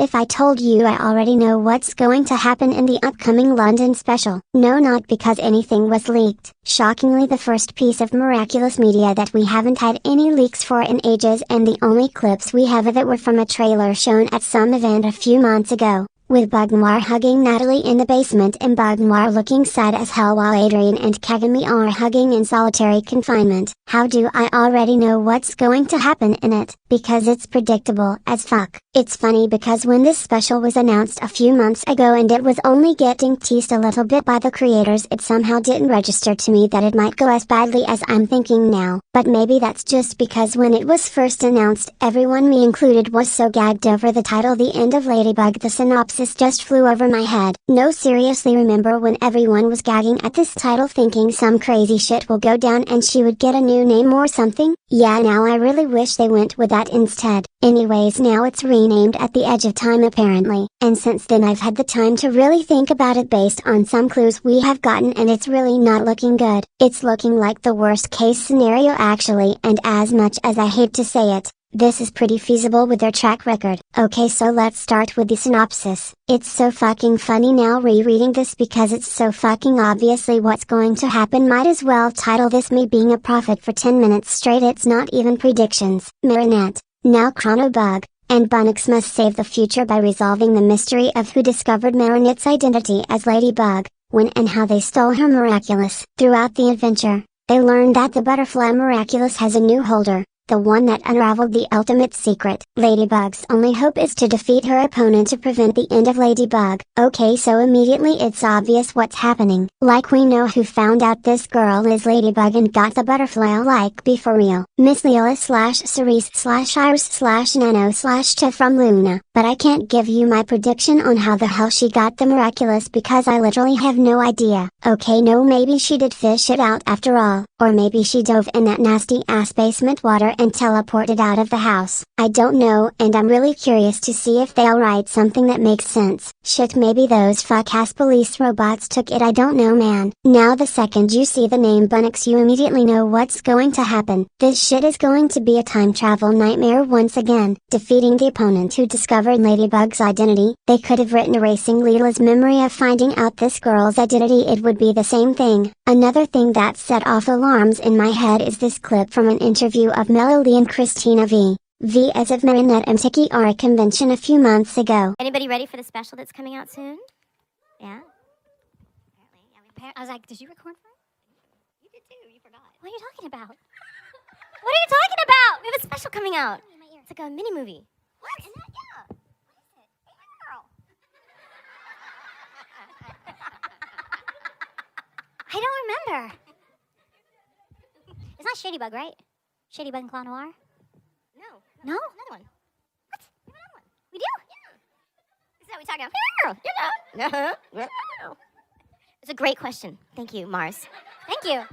if I told you I already know what's going to happen in the upcoming London special? No, not because anything was leaked. Shockingly, the first piece of miraculous media that we haven't had any leaks for in ages, and the only clips we have of it were from a trailer shown at some event a few months ago, with Bug Noir hugging Natalie in the basement and Bug Noir looking sad as hell while Adrien and Kagami are hugging in solitary confinement. How do I already know what's going to happen in it? Because it's predictable as fuck. It's funny because when this special was announced a few months ago and it was only getting teased a little bit by the creators, it somehow didn't register to me that it might go as badly as I'm thinking now. But maybe that's just because when it was first announced, everyone, me included, was so gagged over the title "The End of Ladybug" the synopsis just flew over my head. No, seriously, remember when everyone was gagging at this title thinking some crazy shit will go down and she would get a new name or something? Yeah, now I really wish they went with that instead. Anyways, now it's renamed At the Edge of Time apparently, and since then I've had the time to really think about it based on some clues we have gotten, and it's really not looking good. It's looking like the worst case scenario actually, and as much as I hate to say it, this is pretty feasible with their track record. Okay, so let's start with the synopsis. It's so fucking funny now rereading this because it's so fucking obviously what's going to happen. Might as well title this "Me Being a Prophet" for 10 minutes straight. It's not even predictions. Marinette, now Chronobug, and Bunnix must save the future by resolving the mystery of who discovered Marinette's identity as Ladybug, when and how they stole her miraculous. Throughout the adventure, they learn that the butterfly miraculous has a new holder, the one that unraveled the ultimate secret. Ladybug's only hope is to defeat her opponent to prevent the end of Ladybug. Okay, so immediately it's obvious what's happening. Like, we know who found out this girl is Ladybug and got the butterfly. Like, be for real. Miss Leela / Cerise / Iris / Nano / Cha from Luna. But I can't give you my prediction on how the hell she got the miraculous because I literally have no idea. Okay, no, maybe she did fish it out after all. Or maybe she dove in that nasty ass basement water and teleported out of the house. I don't know, and I'm really curious to see if they'll write something that makes sense. Shit, maybe those fuck-ass police robots took it. I don't know, man. Now the second you see the name Bunnix, you immediately know what's going to happen. This shit is going to be a time travel nightmare once again. Defeating the opponent who discovered Ladybug's identity. They could have written erasing Leela's memory of finding out this girl's identity. It would be the same thing. Another thing that set off alarms in my head is this clip from an interview of Melody and Christina V as of Marinette and Tiki are a convention a few months ago. Anybody ready for the special that's coming out soon? Yeah? Apparently. I was like, did you record for it? You did too, you forgot. What are you talking about? What are you talking about? We have a special coming out. It's like a mini movie. What? Isn't that? Yeah. What is it? Hey, girl. I don't remember. It's not Shadybug, right? Shadybug and Clown Noir? No? Another one. What? We have another one. We do? Yeah. Is that what we're talking about? Yeah. It's a great question. Thank you, Mars. Thank you.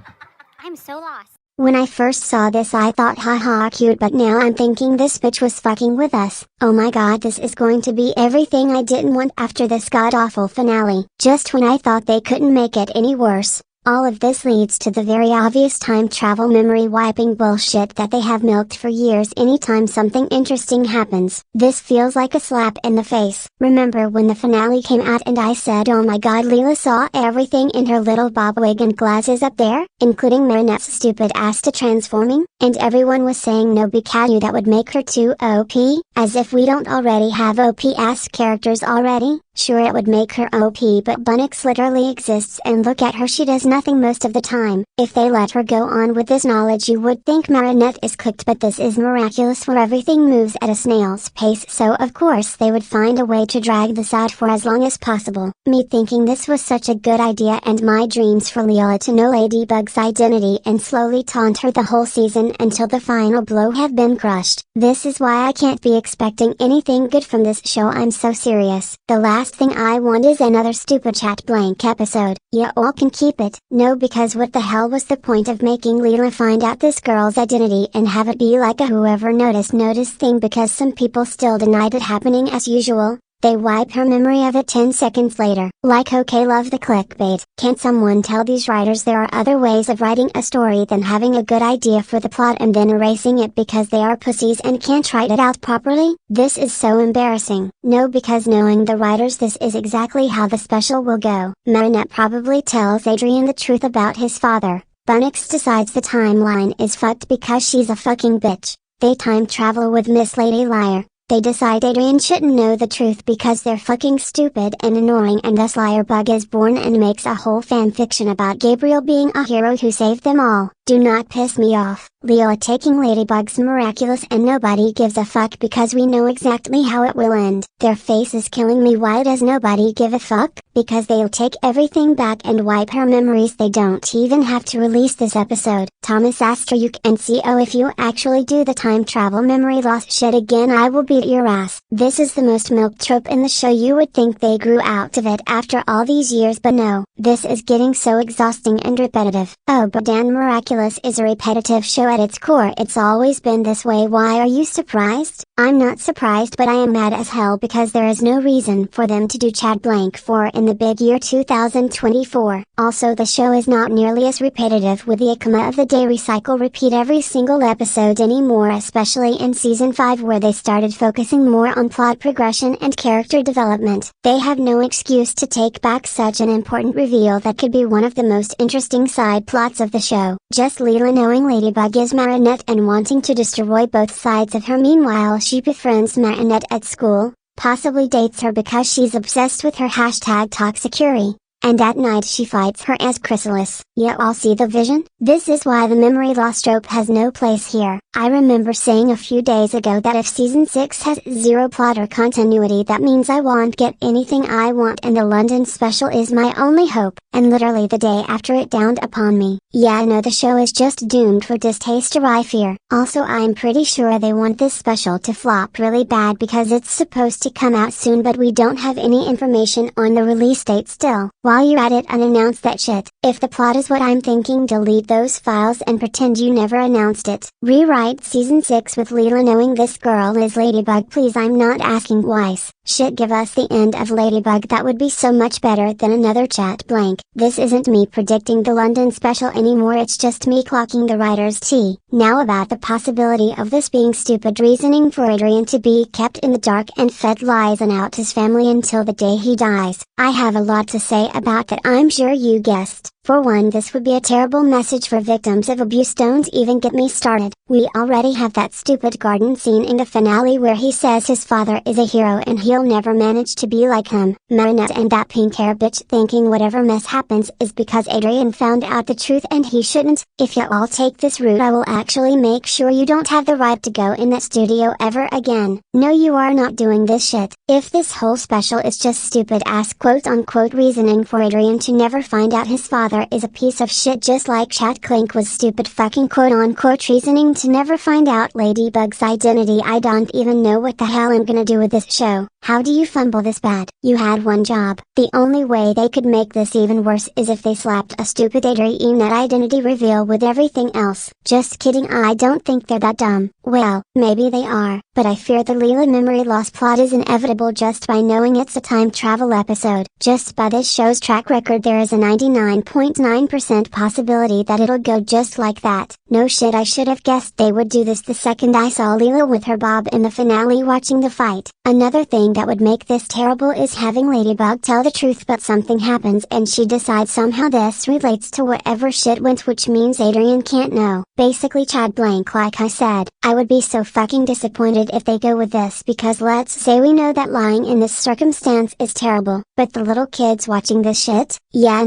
I'm so lost. When I first saw this I thought haha cute, but now I'm thinking this bitch was fucking with us. Oh my god, this is going to be everything I didn't want after this god-awful finale. Just when I thought they couldn't make it any worse. All of this leads to the very obvious time travel memory wiping bullshit that they have milked for years anytime something interesting happens. This feels like a slap in the face. Remember when the finale came out and I said, oh my god, Leela saw everything in her little bob wig and glasses up there, including Marinette's stupid ass to transforming? And everyone was saying no because that would make her too OP, as if we don't already have OP ass characters already. Sure, it would make her OP, but Bunnix literally exists and look at her, she does nothing most of the time. If they let her go on with this knowledge you would think Marinette is cooked, but this is miraculous where everything moves at a snail's pace, so of course they would find a way to drag this out for as long as possible. Me thinking this was such a good idea and my dreams for Leela to know Ladybug's identity and slowly taunt her the whole season until the final blow have been crushed. This is why I can't be expecting anything good from this show, I'm so serious. The last thing I want is another stupid chat blank episode. You all can keep it. No, because what the hell was the point of making Leela find out this girl's identity and have it be like a whoever noticed thing, because some people still denied it happening as usual. They wipe her memory of it 10 seconds later. Like, okay, love the clickbait. Can't someone tell these writers there are other ways of writing a story than having a good idea for the plot and then erasing it because they are pussies and can't write it out properly? This is so embarrassing. No, because knowing the writers, this is exactly how the special will go. Marinette probably tells Adrien the truth about his father. Bunnix decides the timeline is fucked because she's a fucking bitch. They time travel with Miss Lady Liar. They decide Adrien shouldn't know the truth because they're fucking stupid and annoying, and thus Liarbug is born and makes a whole fanfiction about Gabriel being a hero who saved them all. Do not piss me off. Leo taking Ladybug's miraculous and nobody gives a fuck because we know exactly how it will end. Their face is killing me. Why does nobody give a fuck? Because they'll take everything back and wipe her memories. They don't even have to release this episode. Thomas Astrayuk and CO, if you actually do the time travel memory loss shit again, I will beat your ass. This is the most milk trope in the show. You would think they grew out of it after all these years, but no. This is getting so exhausting and repetitive. Oh, but Dan Miraculous is a repetitive show at its core. It's always been this way. Why are you surprised? I'm not surprised, but I am mad as hell because there is no reason for them to do Chad Blank 4 in the big year 2024. Also, the show is not nearly as repetitive with the Akuma of the Day recycle repeat every single episode anymore, especially in season 5 where they started focusing more on plot progression and character development. They have no excuse to take back such an important reveal that could be one of the most interesting side plots of the show. Just Leela knowing Ladybug is Marinette and wanting to destroy both sides of her. Meanwhile, she befriends Marinette at school, possibly dates her because she's obsessed with her #Toxicuri, and at night she fights her as Chrysalis. You all see the vision? This is why the memory loss trope has no place here. I remember saying a few days ago that if season 6 has zero plot or continuity, that means I won't get anything I want, and the London special is my only hope. And literally the day after it dawned upon me. Yeah, I know the show is just doomed for distaste or I fear. Also, I'm pretty sure they want this special to flop really bad because it's supposed to come out soon, but we don't have any information on the release date still. While you're at it, unannounce that shit. If the plot is what I'm thinking, delete those files and pretend you never announced it. Rewrite season 6 with Leela knowing this girl is Ladybug. Please, I'm not asking twice. Shit, give us the end of Ladybug. That would be so much better than another Chat Blank. This isn't me predicting the London special anymore, it's just me clocking the writer's tea. Now about the possibility of this being stupid reasoning for Adrien to be kept in the dark and fed lies and out his family until the day he dies. I have a lot to say about that, I'm sure you guessed. For one, this would be a terrible message for victims of abuse. Don't even get me started. We already have that stupid garden scene in the finale where he says his father is a hero and he'll never manage to be like him. Marinette and that pink hair bitch thinking whatever mess happens is because Adrien found out the truth and he shouldn't. If you all take this route, I will actually make sure you don't have the right to go in that studio ever again. No, you are not doing this shit. If this whole special is just stupid ass quote unquote reasoning for Adrien to never find out his father is a piece of shit, just like Chat Clink was stupid fucking quote unquote reasoning to never find out Ladybug's identity. I don't even know what the hell I'm gonna do with this show. How do you fumble this bad? You had one job. The only way they could make this even worse is if they slapped a stupid Adrien net identity reveal with everything else. Just kidding, I don't think they're that dumb. Well, maybe they are, but I fear the Leela memory loss plot is inevitable just by knowing it's a time travel episode. Just by this show's track record, there is a 99.9% possibility that it'll go just like that. No shit, I should have guessed they would do this the second I saw Leela with her bob in the finale watching the fight. Another thing that would make this terrible is having Ladybug tell the truth, but something happens and she decides somehow this relates to whatever shit went, which means Adrien can't know. Basically Chad Blank, like I said. I would be so fucking disappointed if they go with this, because let's say we know that lying in this circumstance is terrible, but the little kids watching this shit? Yeah,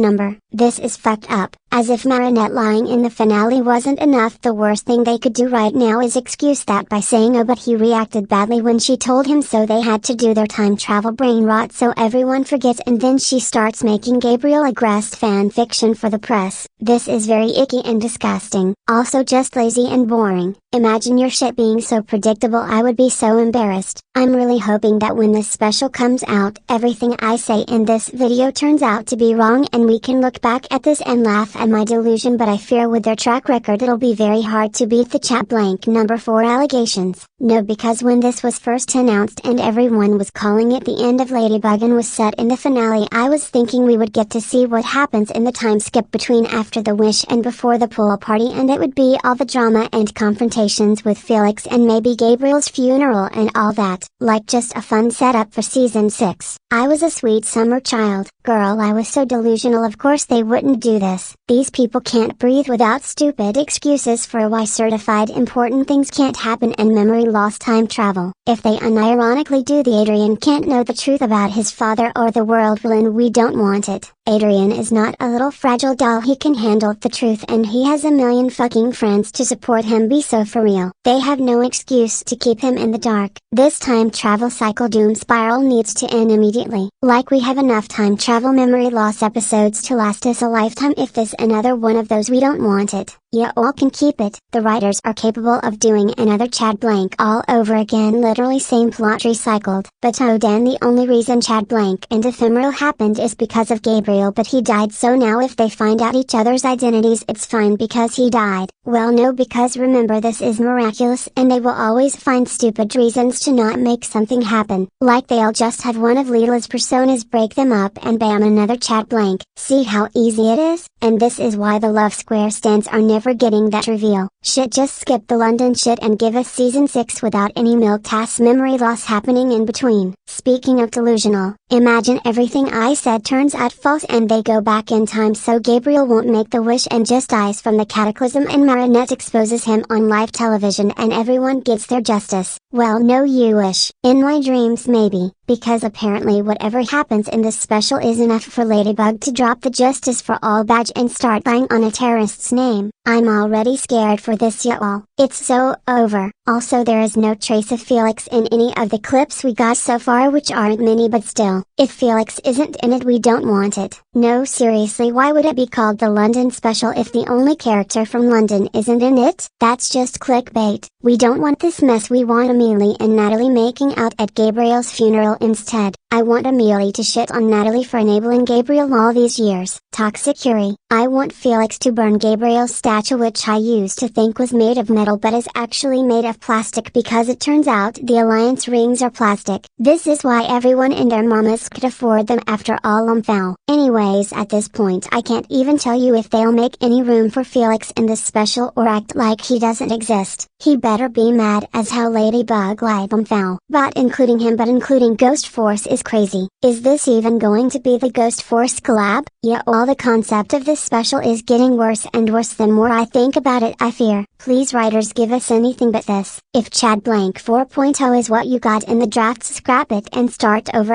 this is fucked up. As if Marinette lying in the finale wasn't enough, the worst thing they could do right now is excuse that by saying oh but he reacted badly when she told him so they had to do their time travel brain rot so everyone forgets, and then she starts making Gabriel aggressed fan fiction for the press. This is very icky and disgusting. Also just lazy and boring. Imagine your shit being so predictable. I would be so embarrassed. I'm really hoping that when this special comes out, everything I say in this video turns out to be wrong and we can look back at this and laugh at my delusion, but I fear with their track record it'll be very hard to beat the chat blank number 4 allegations. No, because when this was first announced and everyone was calling it the end of Ladybug and was set in the finale, I was thinking we would get to see what happens in the time skip between after the wish and before the pool party, and it would be all the drama and confrontations with Felix and maybe Gabriel's funeral and all that, like just a fun setup for season 6. I was a sweet summer child. Girl, I was so delusional. Of course they wouldn't do this. These people can't breathe without stupid excuses for why certified important things can't happen and memory loss time travel. If they unironically do the Adrien can't know the truth about his father or the world will, and we don't want it. Adrien is not a little fragile doll. He can handle the truth and he has a million fucking friends to support him. Be so for real. They have no excuse to keep him in the dark. This time travel cycle doom spiral needs to end immediately. Like we have enough time travel memory loss episodes to last us a lifetime. If this another one of those, we don't want it. You all can keep it. The writers are capable of doing another Chad blank all over again, literally same plot recycled. But oh Dan, the only reason Chad blank and ephemeral happened is because of Gabriel, but he died, so now if they find out each other's identities it's fine because he died. Well no, because remember this is miraculous and they will always find stupid reasons to not make something happen. Like they'll just have one of Lila's personas break them up and bam, another Chad blank. See how easy it is? And this is why the love square stands are never getting that reveal. Shit, just skip the London shit and give us season 6 without any milk-ass memory loss happening in between. Speaking of delusional, imagine everything I said turns out false and they go back in time so Gabriel won't make the wish and just dies from the cataclysm and Marinette exposes him on live television and everyone gets their justice. Well no, you wish. In my dreams maybe, because apparently whatever happens in this special is enough for Ladybug to drop the justice for all badge and start lying on a terrorist's name. I'm already scared for this y'all. It's so over. Also there is no trace of Felix in any of the clips we got so far, which aren't many, but still, if Felix isn't in it we don't want it. No seriously, why would it be called the London special if the only character from London isn't in it? That's just clickbait. We don't want this mess. We want Amelie and Natalie making out at Gabriel's funeral instead. I want Amelie to shit on Natalie for enabling Gabriel all these years. Toxic Yuri. I want Felix to burn Gabriel's statue, which I used to think was made of metal but is actually made of plastic because it turns out the alliance rings are plastic. This is why everyone and their mamas could afford them after all. Foul. Anyways, at this point I can't even tell you if they'll make any room for Felix in this special or act like he doesn't exist. He better be mad as hell Ladybug lied. Foul. But including Ghost Force is crazy. Is this even going to be the Ghost Force collab? Yeah, all the concept of this special is getting worse and worse the more I think about it. I fear. Please writers, give us anything but this. If Chad blank 4.0 is what you got in the drafts, scrap it and start over.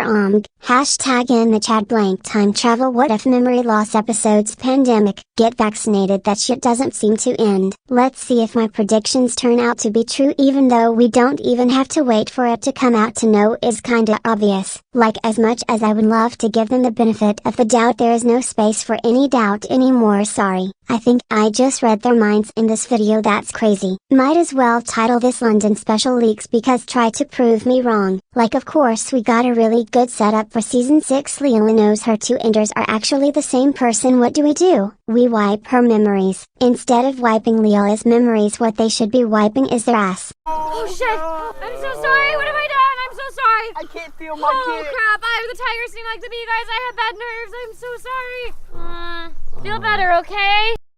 Hashtag in the Chad blank time travel what if memory loss episodes pandemic. Get vaccinated, that shit doesn't seem to end. Let's see if my predictions turn out to be true, even though we don't even have to wait for it to come out to know is kinda obvious. Like, as much as I would love to give them the benefit of the doubt, there is no space for any doubt anymore. Sorry. I think I just read their minds in this video. That's crazy. Might as well title this London special leaks because try to prove me wrong. Like, of course we got a really good setup for season 6. Leela knows her two enders are actually the same person. What do? We wipe her memories. Instead of wiping Leela's memories, what they should be wiping is their ass. Oh shit! I'm so sorry! What have I done? I'm so sorry! I can't feel my kid! Oh crap! The tigers seem like to be, you guys. I have bad nerves. I'm so sorry. Feel better, okay?